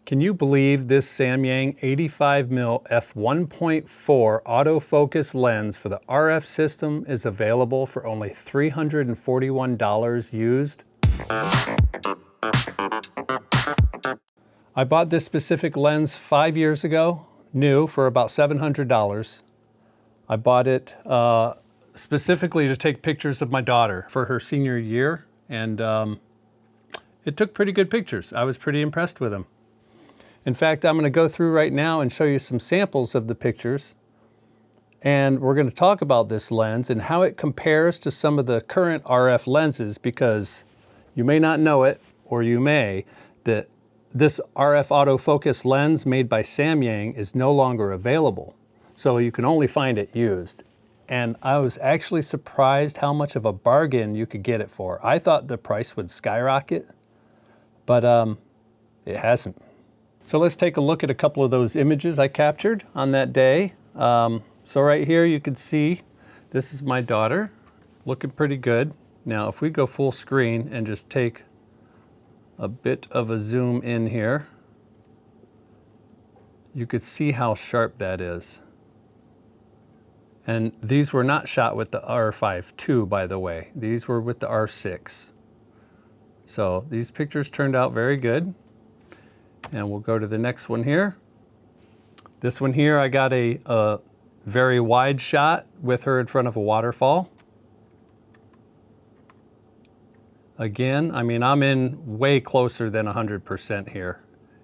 Can you believe this Samyang 85mm f1.4 autofocus lens for the RF system is available for only $341 used? I bought this specific lens 5 years ago, new, for about $700. I bought it specifically to take pictures of my daughter for her senior year, and it took pretty good pictures. I was pretty impressed with them. In fact, I'm going to go through right now and show you some samples of the pictures, and we're going to talk about this lens and how it compares to some of the current RF lenses, because you may not know it, or you may, that this RF autofocus lens made by Samyang is no longer available. So you can only find it used. And I was actually surprised how much of a bargain you could get it for. I thought the price would skyrocket, but it hasn't. So let's take a look at a couple of those images I captured on that day. So right here you can see this is my daughter, looking pretty good. Now if we go full screen and just take a bit of a zoom in here, you could see how sharp that is. And these were not shot with the R5 II, by the way. These were with the R6. So these pictures turned out very good. And we'll go to the next one here. This one here, I got a very wide shot with her in front of a waterfall. Again, I mean, I'm in way closer than 100% here,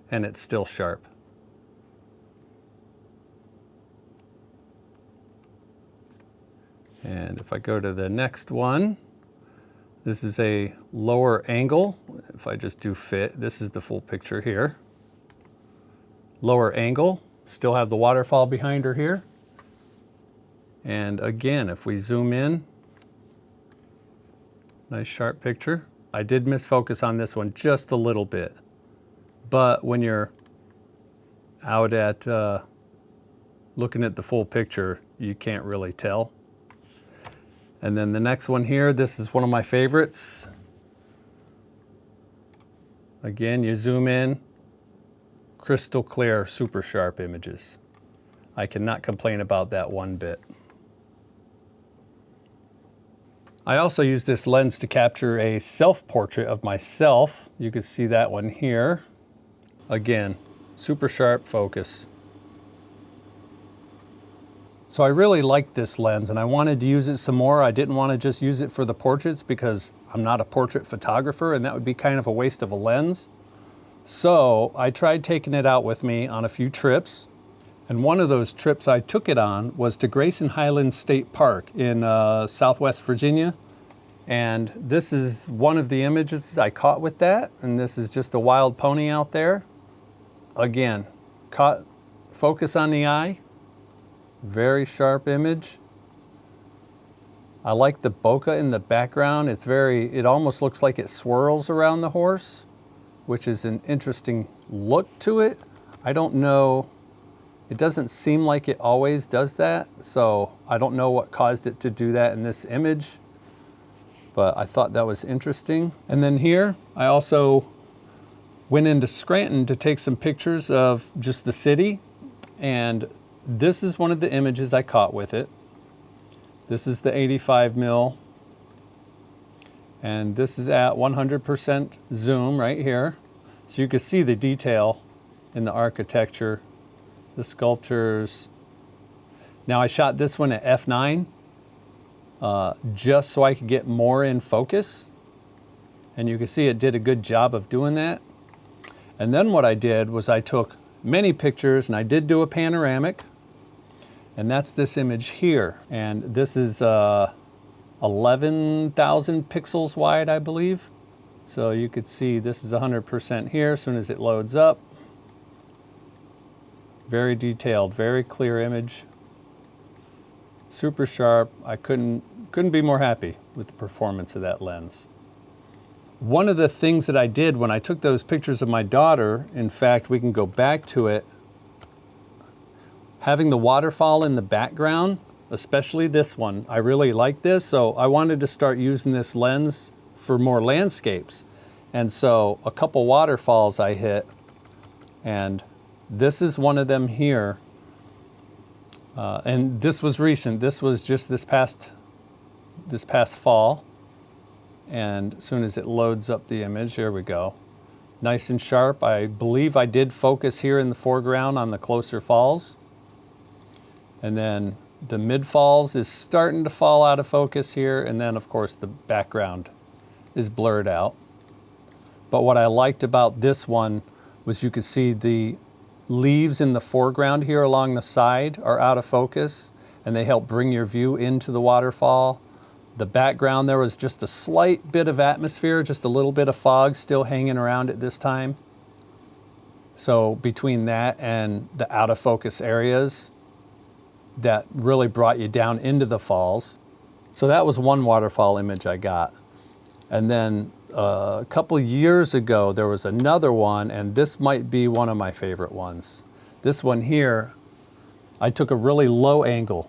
and it's still sharp. And if I go to the next one, this is a lower angle. If I just do fit, this is the full picture here. Lower angle, still have the waterfall behind her here. And again, if we zoom in, nice sharp picture. I did miss focus on this one just a little bit, but when you're out at looking at the full picture, you can't really tell. And then the next one here, this is one of my favorites. Again, you zoom in, crystal clear, super sharp images. I cannot complain about that one bit. I also use this lens to capture a self-portrait of myself. You can see that one here. Again, super sharp focus. So I really liked this lens and I wanted to use it some more. I didn't want to just use it for the portraits because I'm not a portrait photographer and that would be kind of a waste of a lens. So I tried taking it out with me on a few trips. And one of those trips I took it on was to Grayson Highlands State Park in Southwest Virginia. And this is one of the images I caught with that. And this is just a wild pony out there. Again, caught focus on the eye. Very sharp image. I like the bokeh in the background. It almost looks like it swirls around the horse, which is an interesting look to it. I don't know. It doesn't seem like it always does that, so I don't know what caused it to do that in this image, but I thought that was interesting. And then here, I also went into Scranton to take some pictures of just the city, and this is one of the images I caught with it. This is the 85mm, and this is at 100% zoom right here. So you can see the detail in the architecture, the sculptures. Now I shot this one at f9 just so I could get more in focus, and you can see it did a good job of doing that. And then what I did was I took many pictures, and I did do a panoramic, and that's this image here. And this is 11,000 pixels wide, I believe. So you could see this is 100% here as soon as it loads up. Very detailed, very clear image. Super sharp. I couldn't be more happy with the performance of that lens. One of the things that I did when I took those pictures of my daughter, in fact, we can go back to it, having the waterfall in the background, especially this one, I really like this, so I wanted to start using this lens for more landscapes. And so a couple waterfalls I hit, And this is one of them here. And this was recent. This was just this past fall. And as soon as it loads up the image, here we go. Nice and sharp. I believe I did focus here in the foreground on the closer falls. And then the mid falls is starting to fall out of focus here. And then of course the background is blurred out. But what I liked about this one was you could see the leaves in the foreground here along the side are out of focus, and they help bring your view into the waterfall. The background, there was just a slight bit of atmosphere, just a little bit of fog still hanging around at this time. So between that and the out of focus areas, that really brought you down into the falls. So that was one waterfall image I got. And then a couple years ago, there was another one, and this might be one of my favorite ones. This one here, I took a really low angle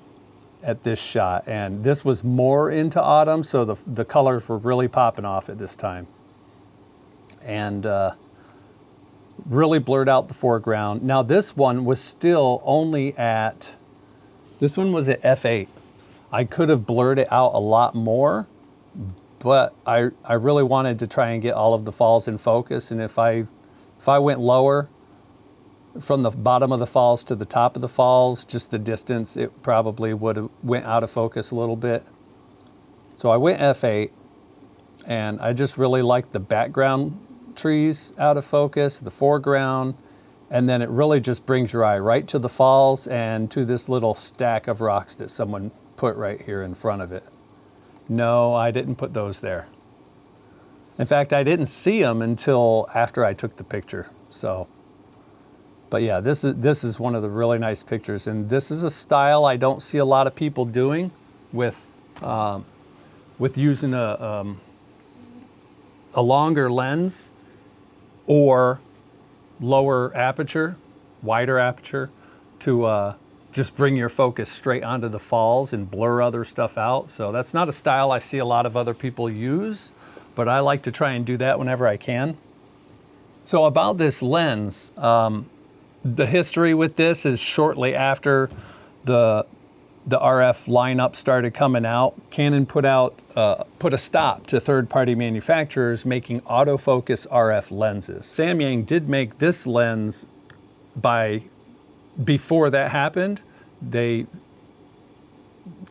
at this shot, and this was more into autumn, so the colors were really popping off at this time. And really blurred out the foreground. Now this one was still only at, this one was at f8. I could have blurred it out a lot more, but I really wanted to try and get all of the falls in focus. And if I went lower from the bottom of the falls to the top of the falls, just the distance, it probably would have went out of focus a little bit. So I went f8, and I just really liked the background trees out of focus, the foreground, and then it really just brings your eye right to the falls and to this little stack of rocks that someone put right here in front of it. No, I didn't put those there. In fact, I didn't see them until after I took the picture. So, but yeah, this is one of the really nice pictures, and this is a style I don't see a lot of people doing with using a longer lens or lower aperture, wider aperture, to just bring your focus straight onto the falls and blur other stuff out. So that's not a style I see a lot of other people use, but I like to try and do that whenever I can. So about this lens, the history with this is shortly after the RF lineup started coming out, Canon put a stop to third-party manufacturers making autofocus RF lenses. Samyang did make this lens before that happened.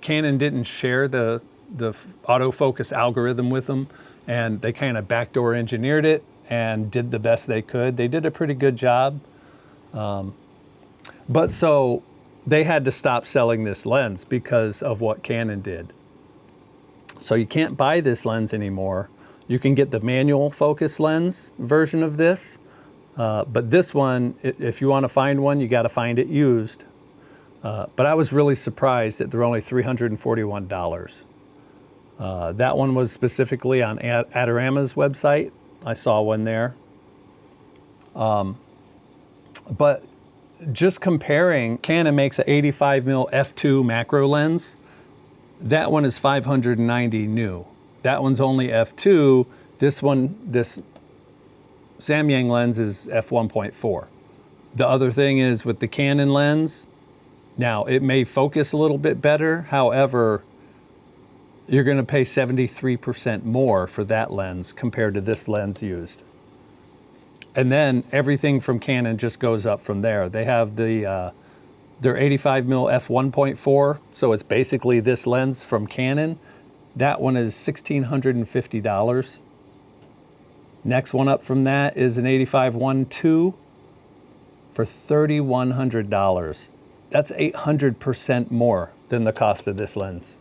Canon didn't share the autofocus algorithm with them, and they kind of backdoor engineered it and did the best they could. They did a pretty good job. But so they had to stop selling this lens because of what Canon did. So you can't buy this lens anymore. You can get the manual focus lens version of this. But this one, if you want to find one, you got to find it used. But I was really surprised that they're only $341. That one was specifically on Adorama's website. I saw one there. But just comparing, Canon makes an 85mm f2 macro lens. That one is $590 new. That one's only f2. This Samyang lens is f1.4. The other thing is with the Canon lens, now it may focus a little bit better. However, you're going to pay 73% more for that lens compared to this lens used. And then everything from Canon just goes up from there. They have their 85mm f1.4, so it's basically this lens from Canon. That one is $1,650. Next one up from that is an 85-1.2 for $3,100. That's 800% more than the cost of this lens.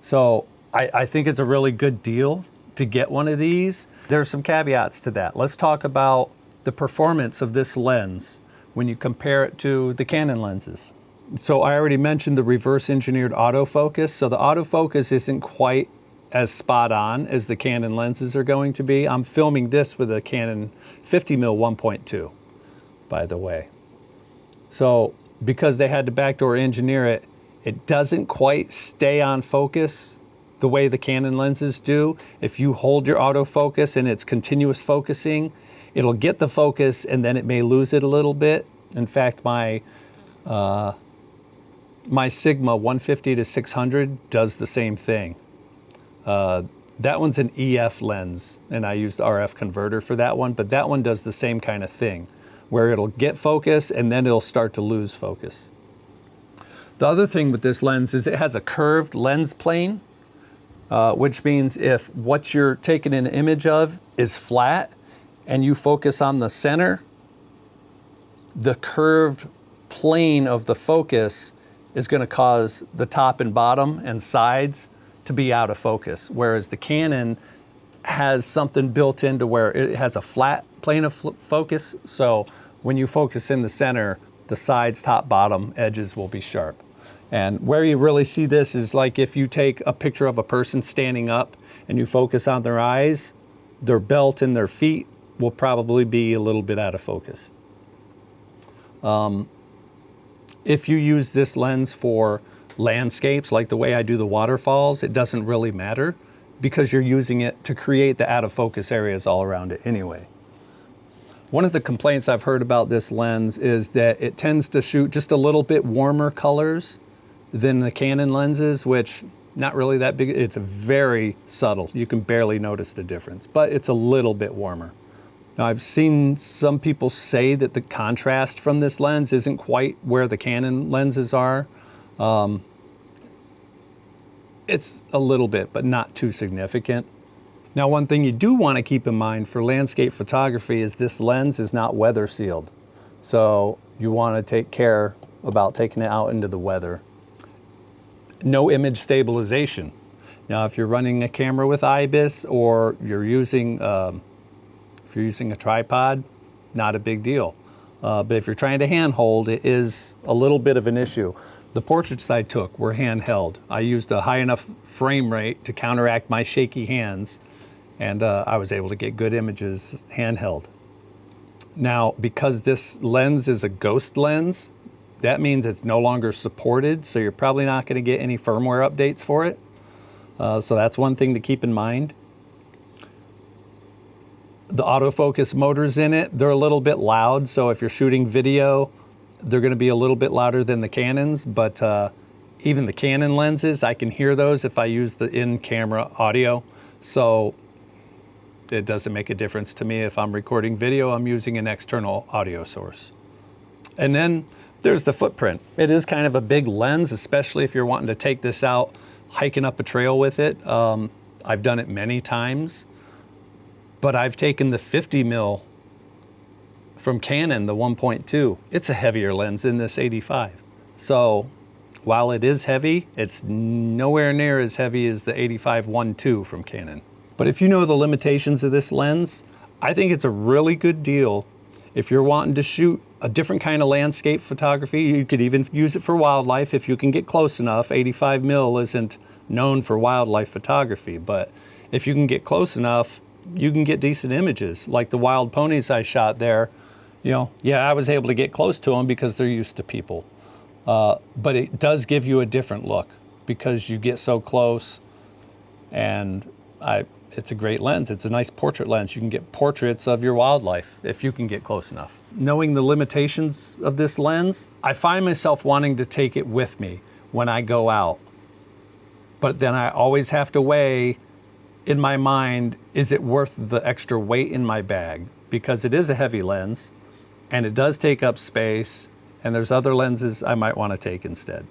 So I think it's a really good deal to get one of these. There's some caveats to that. Let's talk about the performance of this lens when you compare it to the Canon lenses. So I already mentioned the reverse engineered autofocus. So the autofocus isn't quite as spot on as the Canon lenses are going to be. I'm filming this with a Canon 50mm 1.2, by the way. So because they had to backdoor engineer it, it doesn't quite stay on focus the way the Canon lenses do. If you hold your autofocus and it's continuous focusing, it'll get the focus and then it may lose it a little bit. In fact, my Sigma 150 to 600 does the same thing. That one's an EF lens, and I used RF converter for that one, but that one does the same kind of thing, where it'll get focus and then it'll start to lose focus. The other thing with this lens is it has a curved lens plane, which means if what you're taking an image of is flat and you focus on the center, the curved plane of the focus is going to cause the top and bottom and sides to be out of focus, whereas the Canon has something built into where it has a flat plane of focus, so when you focus in the center, the sides, top, bottom edges will be sharp. And where you really see this is like if you take a picture of a person standing up and you focus on their eyes, their belt and their feet will probably be a little bit out of focus. If you use this lens for landscapes, like the way I do the waterfalls, it doesn't really matter because you're using it to create the out of focus areas all around it anyway. One of the complaints I've heard about this lens is that it tends to shoot just a little bit warmer colors than the Canon lenses, which not really that big. It's very subtle. You can barely notice the difference, but it's a little bit warmer. Now, I've seen some people say that the contrast from this lens isn't quite where the Canon lenses are. It's a little bit, but not too significant. Now, one thing you do want to keep in mind for landscape photography is this lens is not weather sealed. So you want to take care about taking it out into the weather. No image stabilization. Now, if you're running a camera with IBIS or you're using, if you're using a tripod, not a big deal. But if you're trying to handhold, it is a little bit of an issue. The portraits I took were handheld. I used a high enough frame rate to counteract my shaky hands, and I was able to get good images handheld. Now, because this lens is a ghost lens, that means it's no longer supported, so you're probably not going to get any firmware updates for it. So that's one thing to keep in mind. The autofocus motors in it, they're a little bit loud, so if you're shooting video, they're going to be a little bit louder than the Canons, but even the Canon lenses, I can hear those if I use the in-camera audio. So it doesn't make a difference to me. If I'm recording video, I'm using an external audio source. And then there's the footprint. It is kind of a big lens, especially if you're wanting to take this out hiking up a trail with it. I've done it many times, but I've taken the 50 mil from Canon, the 1.2, it's a heavier lens than this 85. So while it is heavy, it's nowhere near as heavy as the 85 1.2 from Canon. But if you know the limitations of this lens, I think it's a really good deal. If you're wanting to shoot a different kind of landscape photography, you could even use it for wildlife if you can get close enough. 85 mil isn't known for wildlife photography, but if you can get close enough, you can get decent images. Like the wild ponies I shot there, you know, yeah, I was able to get close to them because they're used to people. But it does give you a different look because you get so close, and it's a great lens. It's a nice portrait lens. You can get portraits of your wildlife if you can get close enough. Knowing the limitations of this lens, I find myself wanting to take it with me when I go out. But then I always have to weigh in my mind, is it worth the extra weight in my bag? Because it is a heavy lens, and it does take up space, and there's other lenses I might want to take instead.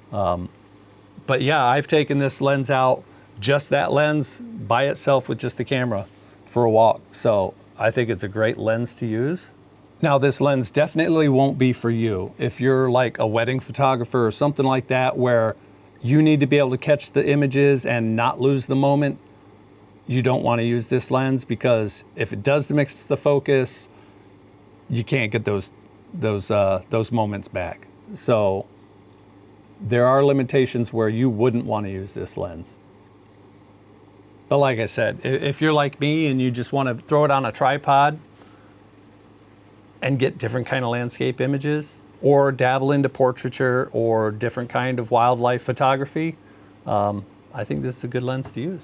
But yeah, I've taken this lens out, just that lens by itself with just the camera, for a walk. So I think it's a great lens to use. Now, this lens definitely won't be for you. If you're like a wedding photographer or something like that, where you need to be able to catch the images and not lose the moment, you don't want to use this lens, because if it does mix the focus, you can't get those moments back. So there are limitations where you wouldn't want to use this lens. But like I said, if you're like me and you just want to throw it on a tripod and get different kind of landscape images, or dabble into portraiture or different kind of wildlife photography, I think this is a good lens to use.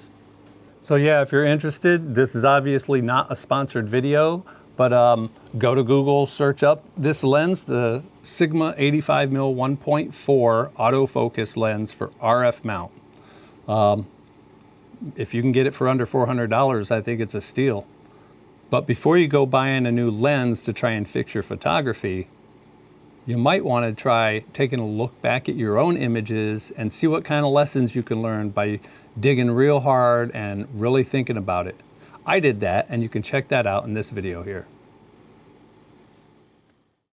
So yeah, if you're interested, this is obviously not a sponsored video, But go to Google, search up this lens, the Sigma 85mm 1.4 autofocus lens for RF mount. If you can get it for under $400, I think it's a steal. But before you go buying a new lens to try and fix your photography, you might want to try taking a look back at your own images and see what kind of lessons you can learn by digging real hard and really thinking about it. I did that, and you can check that out in this video here.